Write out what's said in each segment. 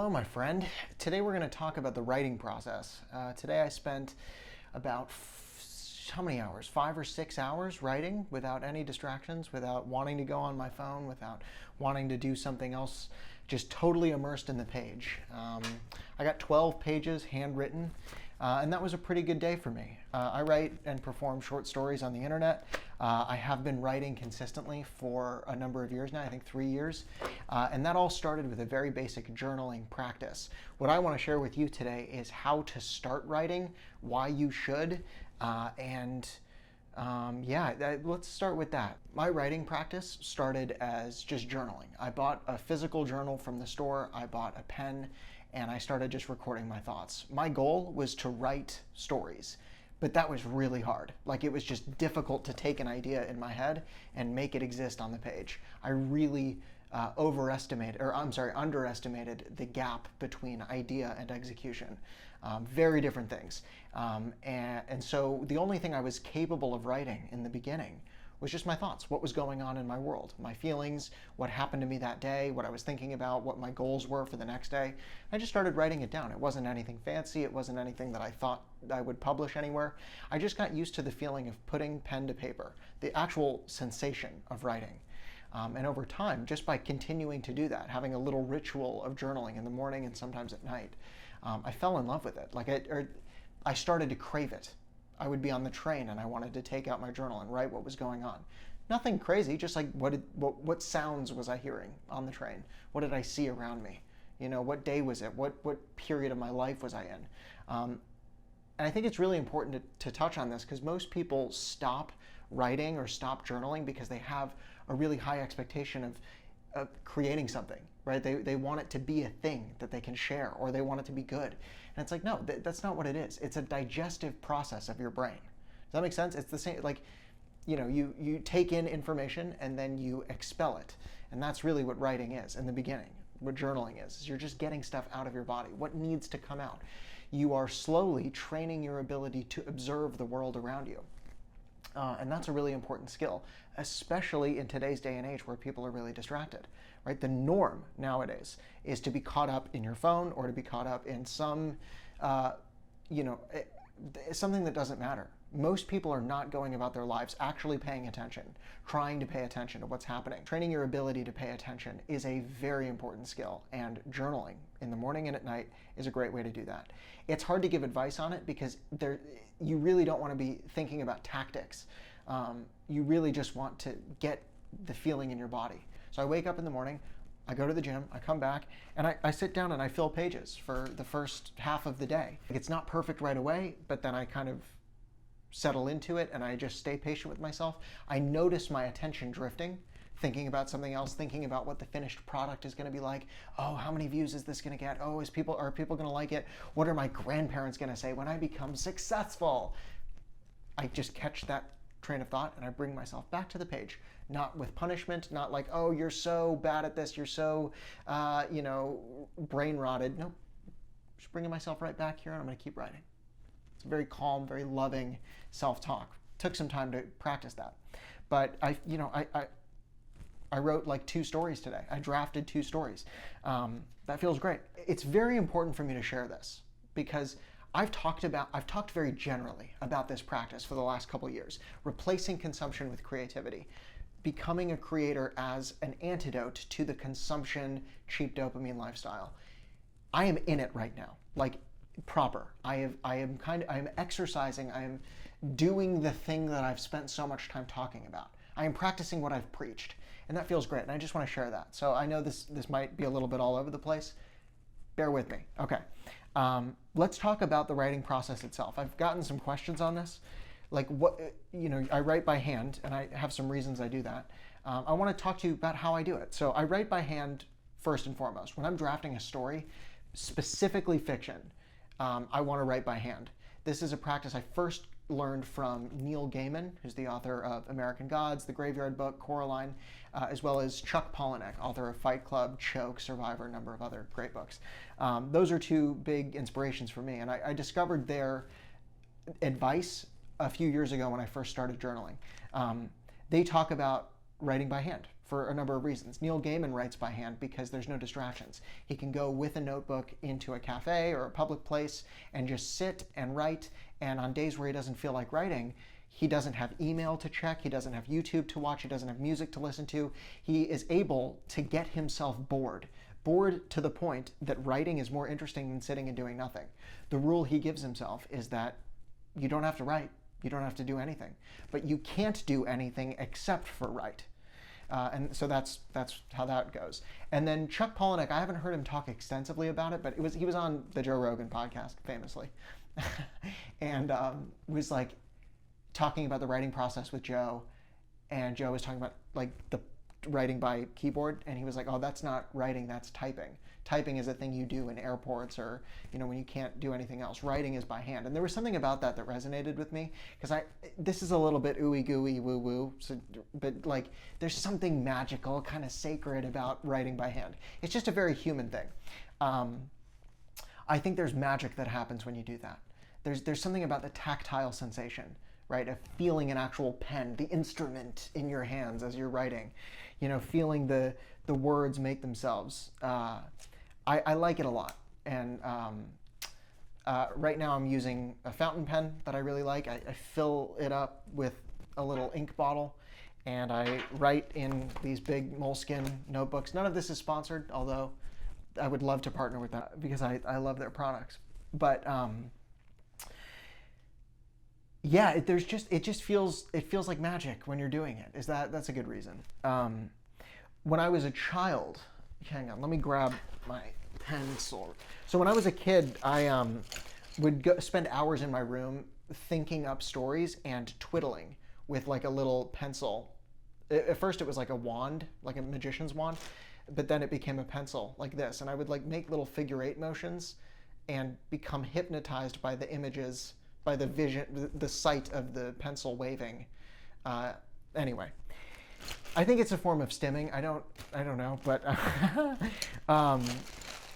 Hello, my friend. Today we're going to talk about the writing process. Today I spent about how many hours? 5 or 6 hours writing without any distractions, without wanting to go on my phone, without wanting to do something else, just totally immersed in the page. I got 12 pages handwritten, and that was a pretty good day for me. I write and perform short stories on the internet. I have been writing consistently for a number of years now, I think 3 years, and that all started with a very basic journaling practice. What I want to share with you today is how to start writing, why you should, let's start with that. My writing practice started as just journaling. I bought a physical journal from the store, I bought a pen, and I started just recording my thoughts. My goal was to write stories, but that was really hard. Like, it was just difficult to take an idea in my head and make it exist on the page. I really underestimated the gap between idea and execution. Very different things. And so the only thing I was capable of writing in the beginning was just my thoughts, what was going on in my world, my feelings, what happened to me that day, what I was thinking about, what my goals were for the next day. I just started writing it down. It wasn't anything fancy. It wasn't anything that I thought I would publish anywhere. I just got used to the feeling of putting pen to paper, the actual sensation of writing. And over time, just by continuing to do that, having a little ritual of journaling in the morning and sometimes at night, I fell in love with it. I started to crave it. I would be on the train and I wanted to take out my journal and write what was going on. Nothing crazy, just like what sounds was I hearing on the train? What did I see around me? You know, what day was it? What period of my life was I in? And I think it's really important to touch on this because most people stop writing or stop journaling because they have a really high expectation of creating something, right? They want it to be a thing that they can share, or they want it to be good. And it's like, no, that's not what it is. It's a digestive process of your brain. Does that make sense? It's the same, like, you know, you take in information and then you expel it. And that's really what writing is in the beginning. What journaling is you're just getting stuff out of your body, what needs to come out. You are slowly training your ability to observe the world around you. And that's a really important skill, especially in today's day and age where people are really distracted, right? The norm nowadays is to be caught up in your phone or to be caught up in something that doesn't matter. Most people are not going about their lives actually paying attention, trying to pay attention to what's happening. Training your ability to pay attention is a very important skill, and journaling in the morning and at night is a great way to do that. It's hard to give advice on it because you really don't want to be thinking about tactics. You really just want to get the feeling in your body. So I wake up in the morning, I go to the gym, I come back, and I sit down and I fill pages for the first half of the day. It's not perfect right away, but then I kind of settle into it and I just stay patient with myself. I notice my attention drifting, thinking about something else, thinking about what the finished product is going to be like. Oh, how many views is this going to get? Oh, are people going to like it? What are my grandparents going to say when I become successful? I just catch that train of thought and I bring myself back to the page, not with punishment, not like, oh, you're so bad at this, you're so, brain rotted. Nope, just bringing myself right back here and I'm going to keep writing. It's very calm, very loving self-talk. Took some time to practice that, but I wrote like 2 stories today. I drafted 2 stories. That feels great. It's very important for me to share this because I've talked very generally about this practice for the last couple of years, replacing consumption with creativity, becoming a creator as an antidote to the consumption, cheap dopamine lifestyle. I am in it right now, like proper. I am exercising, I am doing the thing that I've spent so much time talking about. I am practicing what I've preached, and that feels great, and I just want to share that. So I know this might be a little bit all over the place. Bear with me. Okay. Let's talk about the writing process itself. I've gotten some questions on this. Like, I write by hand, and I have some reasons I do that. I want to talk to you about how I do it. So I write by hand first and foremost. When I'm drafting a story, specifically fiction, I want to write by hand. This is a practice I first learned from Neil Gaiman, who's the author of American Gods, The Graveyard Book, Coraline, as well as Chuck Palahniuk, author of Fight Club, Choke, Survivor, a number of other great books. Those are 2 big inspirations for me, and I discovered their advice a few years ago when I first started journaling. They talk about writing by hand for a number of reasons. Neil Gaiman writes by hand because there's no distractions. He can go with a notebook into a cafe or a public place and just sit and write, and on days where he doesn't feel like writing, he doesn't have email to check, he doesn't have YouTube to watch, he doesn't have music to listen to. He is able to get himself bored to the point that writing is more interesting than sitting and doing nothing. The rule he gives himself is that you don't have to write, you don't have to do anything, but you can't do anything except for write. And so that's how that goes. And then Chuck Palahniuk, I haven't heard him talk extensively about it, but he was on the Joe Rogan podcast, famously, and was like talking about the writing process with Joe, and Joe was talking about like the writing by keyboard, and he was like, oh, that's not writing, that's typing. Typing is a thing you do in airports or, you know, when you can't do anything else. Writing is by hand. And there was something about that that resonated with me, because this is a little bit ooey gooey woo woo, so, but like there's something magical, kind of sacred about writing by hand. It's just a very human thing. I think there's magic that happens when you do that. There's something about the tactile sensation, right, of feeling an actual pen, the instrument in your hands as you're writing, you know, feeling the words make themselves. I like it a lot, and right now I'm using a fountain pen that I really like. I fill it up with a little ink bottle, and I write in these big Moleskine notebooks. None of this is sponsored, although I would love to partner with that because I love their products. But yeah, it just feels like magic when you're doing it. That's a good reason. When I was a child, hang on, let me grab my pencil. So when I was a kid, I would spend hours in my room thinking up stories and twiddling with like a little pencil. At first it was like a wand, like a magician's wand, but then it became a pencil like this. And I would like make little figure 8 motions and become hypnotized by the images, by the vision, the sight of the pencil waving. Anyway, I think it's a form of stimming. I don't know, but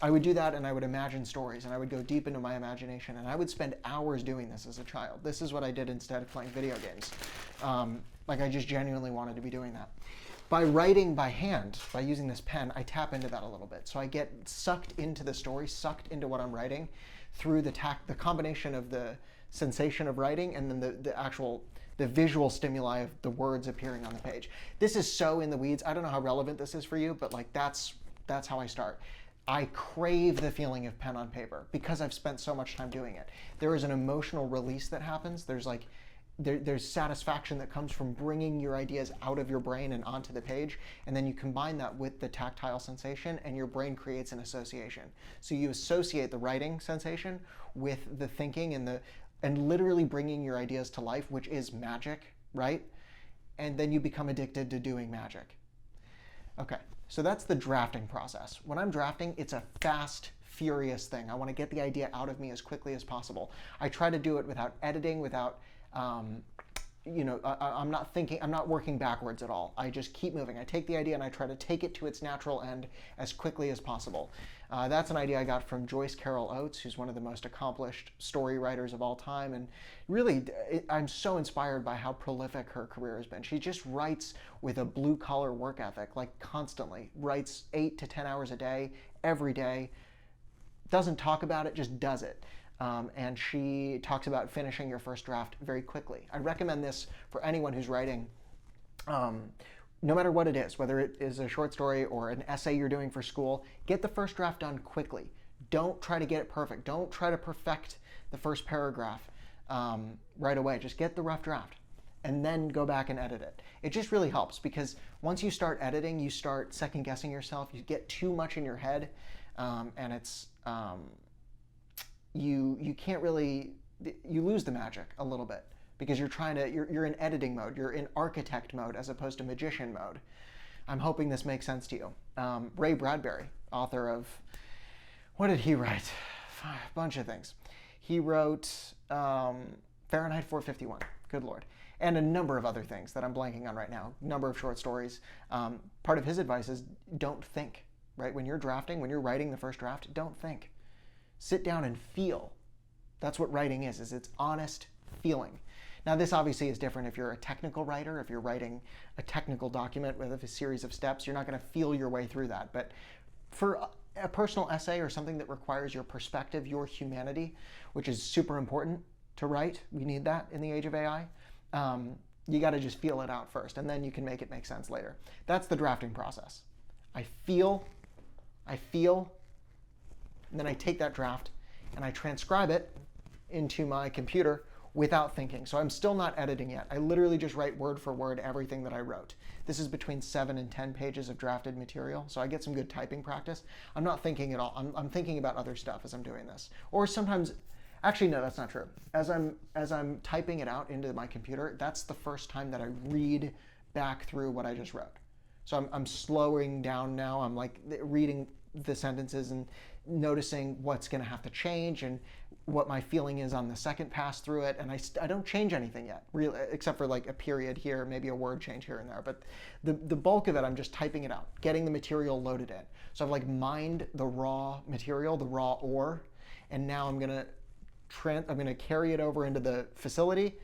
I would do that, and I would imagine stories, and I would go deep into my imagination, and I would spend hours doing this as a child. This is what I did instead of playing video games. Like I just genuinely wanted to be doing that. By writing by hand, by using this pen, I tap into that a little bit. So I get sucked into the story, sucked into what I'm writing through the combination of the sensation of writing and then the visual stimuli of the words appearing on the page. This is so in the weeds. I don't know how relevant this is for you, but like that's how I start. I crave the feeling of pen on paper because I've spent so much time doing it. There is an emotional release that happens. There's satisfaction that comes from bringing your ideas out of your brain and onto the page, and then you combine that with the tactile sensation, and your brain creates an association. So you associate the writing sensation with the thinking and literally bringing your ideas to life, which is magic, right? And then you become addicted to doing magic. Okay, so that's the drafting process. When I'm drafting, it's a fast, furious thing. I want to get the idea out of me as quickly as possible. I try to do it without editing, without, I'm not working backwards at all. I just keep moving. I take the idea and I try to take it to its natural end as quickly as possible. That's an idea I got from Joyce Carol Oates, who's one of the most accomplished story writers of all time. And really, I'm so inspired by how prolific her career has been. She just writes with a blue-collar work ethic, like constantly. Writes 8 to 10 hours a day, every day. Doesn't talk about it, just does it. And she talks about finishing your first draft very quickly. I recommend this for anyone who's writing, no matter what it is, whether it is a short story or an essay you're doing for school. Get the first draft done quickly. Don't try to get it perfect. Don't try to perfect the first paragraph right away. Just get the rough draft and then go back and edit it. It just really helps because once you start editing, you start second guessing yourself. You get too much in your head, and it's you can't really, you lose the magic a little bit because you're in editing mode, you're in architect mode as opposed to magician mode. I'm hoping this makes sense to you. Ray Bradbury, author of, what did he write? A bunch of things. He wrote Fahrenheit 451, good Lord, and a number of other things that I'm blanking on right now, number of short stories. Part of his advice is don't think, right? When you're drafting, when you're writing the first draft, don't think. Sit down and feel. That's what writing is it's honest feeling. Now, this obviously is different if you're a technical writer. If you're writing a technical document with a series of steps, you're not going to feel your way through that. But for a personal essay or something that requires your perspective, your humanity, which is super important to write, we need that in the age of AI, you got to just feel it out first, and then you can make it make sense later. That's the drafting process. I feel, and then I take that draft and I transcribe it into my computer without thinking. So I'm still not editing yet. I literally just write word for word everything that I wrote. This is between 7 and 10 pages of drafted material, so I get some good typing practice. I'm not thinking at all. I'm thinking about other stuff as I'm doing this. Or sometimes, actually no, that's not true. As I'm typing it out into my computer, that's the first time that I read back through what I just wrote. So I'm slowing down now. I'm like reading the sentences and noticing what's going to have to change and what my feeling is on the second pass through it. And I don't change anything yet, really, except for like a period here, maybe a word change here and there. But the bulk of it, I'm just typing it out, getting the material loaded in. So I've like mined the raw material, the raw ore, and now I'm gonna carry it over into the facility.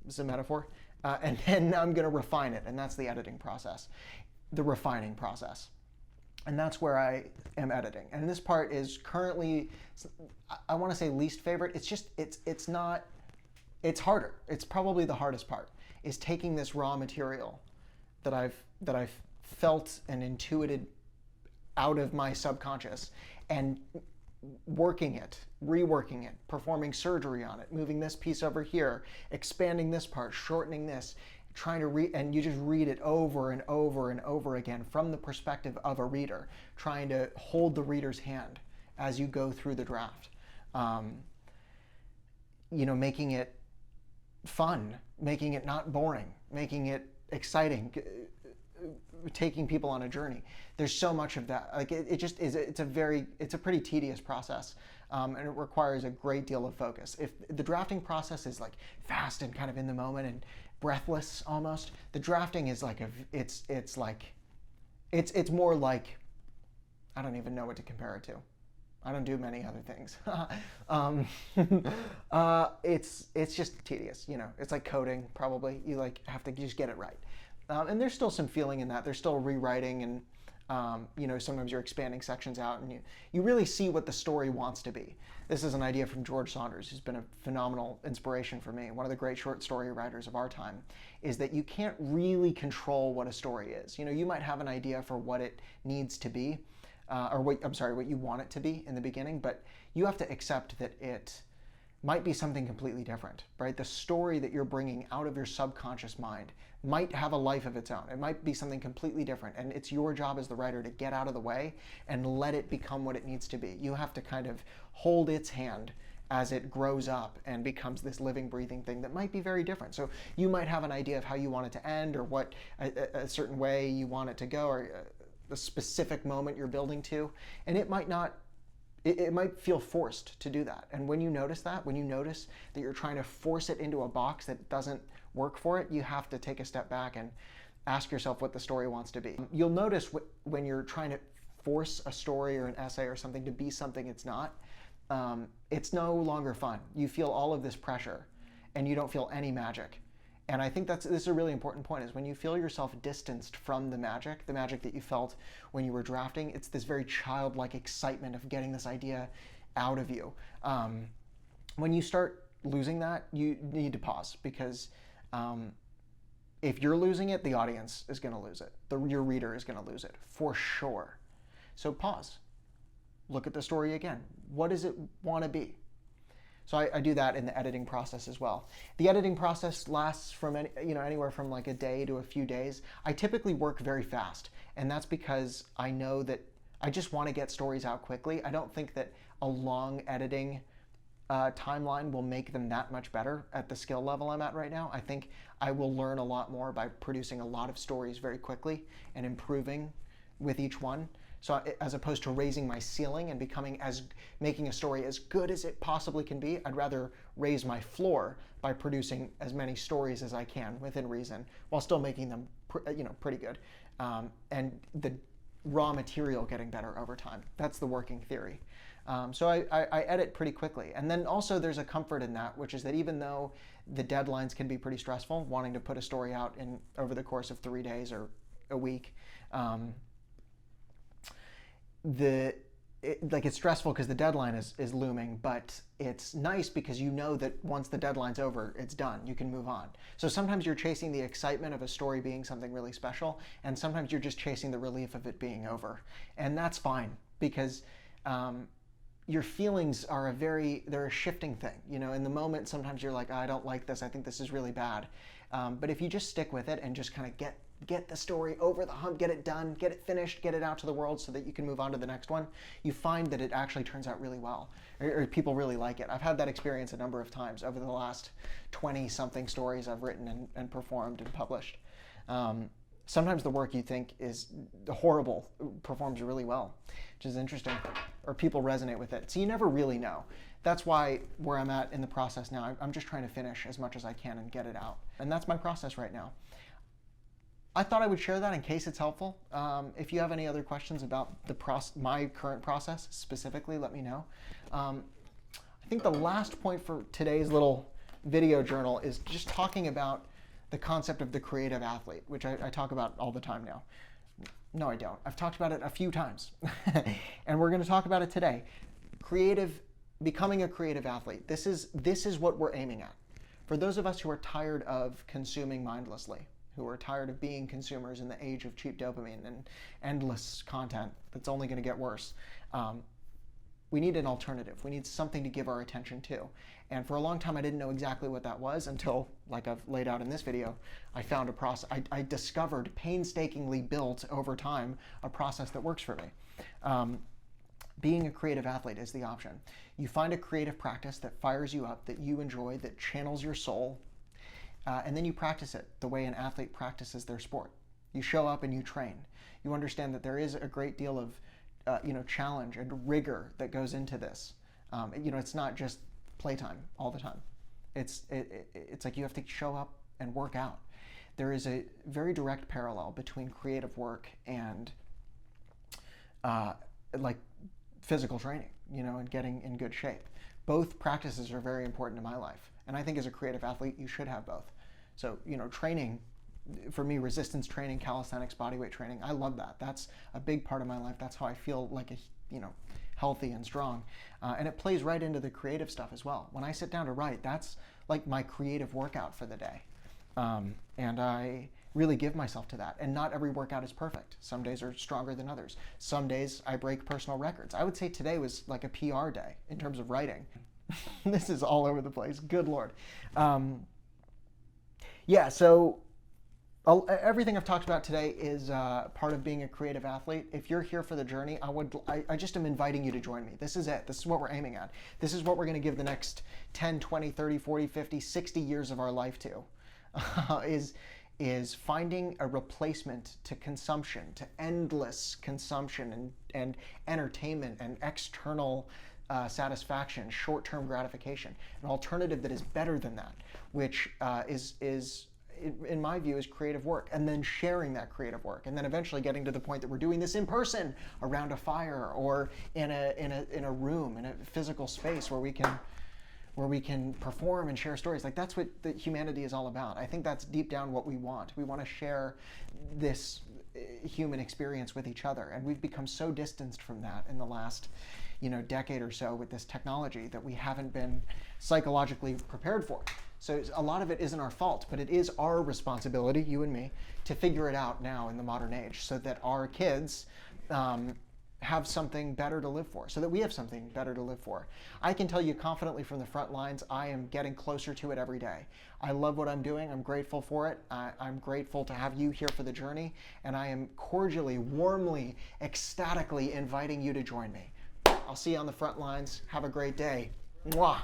This is a metaphor. And then I'm gonna refine it, and that's the editing process, the refining process. And that's where I am editing. And this part is currently, I want to say least favorite. It's just, it's not, it's harder. It's probably the hardest part, is taking this raw material that I've felt and intuited out of my subconscious and working it, reworking it, performing surgery on it, moving this piece over here, expanding this part, shortening this, trying to read, and you just read it over and over and over again from the perspective of a reader, trying to hold the reader's hand as you go through the draft. Making it fun, making it not boring, making it exciting, taking people on a journey. There's so much of that. Like it just is. It's a pretty tedious process, and it requires a great deal of focus. If the drafting process is like fast and kind of in the moment and breathless almost, the drafting is like it's more like, I don't even know what to compare it to. I don't do many other things. It's just tedious, It's like coding, probably. You like have to just get it right. And there's still some feeling in that. There's still rewriting, and sometimes you're expanding sections out, and you really see what the story wants to be. This is an idea from George Saunders, who's been a phenomenal inspiration for me. One of the great short story writers of our time, is that you can't really control what a story is. You might have an idea for what it needs to be, what you want it to be in the beginning, but you have to accept that it might be something completely different, right? The story that you're bringing out of your subconscious mind might have a life of its own. It might be something completely different, and it's your job as the writer to get out of the way and let it become what it needs to be. You have to kind of hold its hand as it grows up and becomes this living, breathing thing that might be very different. So you might have an idea of how you want it to end, or what a certain way you want it to go, or a specific moment you're building to, and it might not. It might feel forced to do that. And when you notice that you're trying to force it into a box that doesn't work for it, you have to take a step back and ask yourself what the story wants to be. You'll notice when you're trying to force a story or an essay or something to be something it's not, it's no longer fun. You feel all of this pressure and you don't feel any magic. And I think this is a really important point, is when you feel yourself distanced from the magic that you felt when you were drafting, it's this very childlike excitement of getting this idea out of you. When you start losing that, you need to pause, because if you're losing it, the audience is going to lose it. Your reader is going to lose it, for sure. So pause. Look at the story again. What does it want to be? So I do that in the editing process as well. The editing process lasts from anywhere from like a day to a few days. I typically work very fast, and that's because I know that I just want to get stories out quickly. I don't think that a long editing timeline will make them that much better at the skill level I'm at right now. I think I will learn a lot more by producing a lot of stories very quickly and improving with each one. So as opposed to raising my ceiling and making a story as good as it possibly can be, I'd rather raise my floor by producing as many stories as I can within reason, while still making them pretty good, and the raw material getting better over time. That's the working theory. So I edit pretty quickly. And then also there's a comfort in that, which is that even though the deadlines can be pretty stressful, wanting to put a story out over the course of 3 days or a week, it's stressful because the deadline is looming, but it's nice because you know that once the deadline's over, it's done. You can move on. So sometimes you're chasing the excitement of a story being something really special, and sometimes you're just chasing the relief of it being over. And that's fine because your feelings are they're a shifting thing. In the moment, sometimes you're like, I don't like this. I think this is really bad. But if you just stick with it and just kind of get the story over the hump, get it done, get it finished, get it out to the world so that you can move on to the next one, you find that it actually turns out really well, or people really like it. I've had that experience a number of times over the last 20-something stories I've written and performed and published. Sometimes the work you think is horrible performs really well, which is interesting, or people resonate with it. So you never really know. That's why where I'm at in the process now, I'm just trying to finish as much as I can and get it out. And that's my process right now. I thought I would share that in case it's helpful. If you have any other questions about my current process specifically, let me know. I think the last point for today's little video journal is just talking about the concept of the creative athlete, which I talk about all the time now. No, I don't. I've talked about it a few times. And we're going to talk about it today. Becoming a creative athlete. This is what we're aiming at. For those of us who are tired of consuming mindlessly, who are tired of being consumers in the age of cheap dopamine and endless content that's only going to get worse, we need an alternative. We need something to give our attention to. And for a long time, I didn't know exactly what that was until, like I've laid out in this video, I found a process. I discovered, painstakingly built over time, a process that works for me. Being a creative athlete is the option. You find a creative practice that fires you up, that you enjoy, that channels your soul, and then you practice it the way an athlete practices their sport. You show up and you train. You understand that there is a great deal of challenge and rigor that goes into this. It's not just playtime all the time. It's like you have to show up and work out. There is a very direct parallel between creative work and physical training, and getting in good shape. Both practices are very important in my life. And I think as a creative athlete, you should have both. So, training, for me, resistance training, calisthenics, bodyweight training, I love that. That's a big part of my life. That's how I feel like healthy and strong. And it plays right into the creative stuff as well. When I sit down to write, that's like my creative workout for the day. And I really give myself to that. And not every workout is perfect. Some days are stronger than others. Some days I break personal records. I would say today was like a PR day in terms of writing. This is all over the place. Good Lord. So everything I've talked about today is part of being a creative athlete. If you're here for the journey, I just am inviting you to join me. This is it. This is what we're aiming at. This is what we're going to give the next 10, 20, 30, 40, 50, 60 years of our life to, is finding a replacement to consumption, to endless consumption and entertainment and external satisfaction, short-term gratification, an alternative that is better than that, which is in my view is creative work, and then sharing that creative work, and then eventually getting to the point that we're doing this in person around a fire or in a room, in a physical space where we can perform and share stories. Like, that's what the humanity is all about. I think that's deep down what we want. We want to share this human experience with each other, and we've become so distanced from that in the last decade or so with this technology that we haven't been psychologically prepared for. So a lot of it isn't our fault, but it is our responsibility, you and me, to figure it out now in the modern age so that our kids have something better to live for, so that we have something better to live for. I can tell you confidently from the front lines, I am getting closer to it every day. I love what I'm doing. I'm grateful for it. I'm grateful to have you here for the journey, and I am cordially, warmly, ecstatically inviting you to join me. I'll see you on the front lines. Have a great day. Mwah.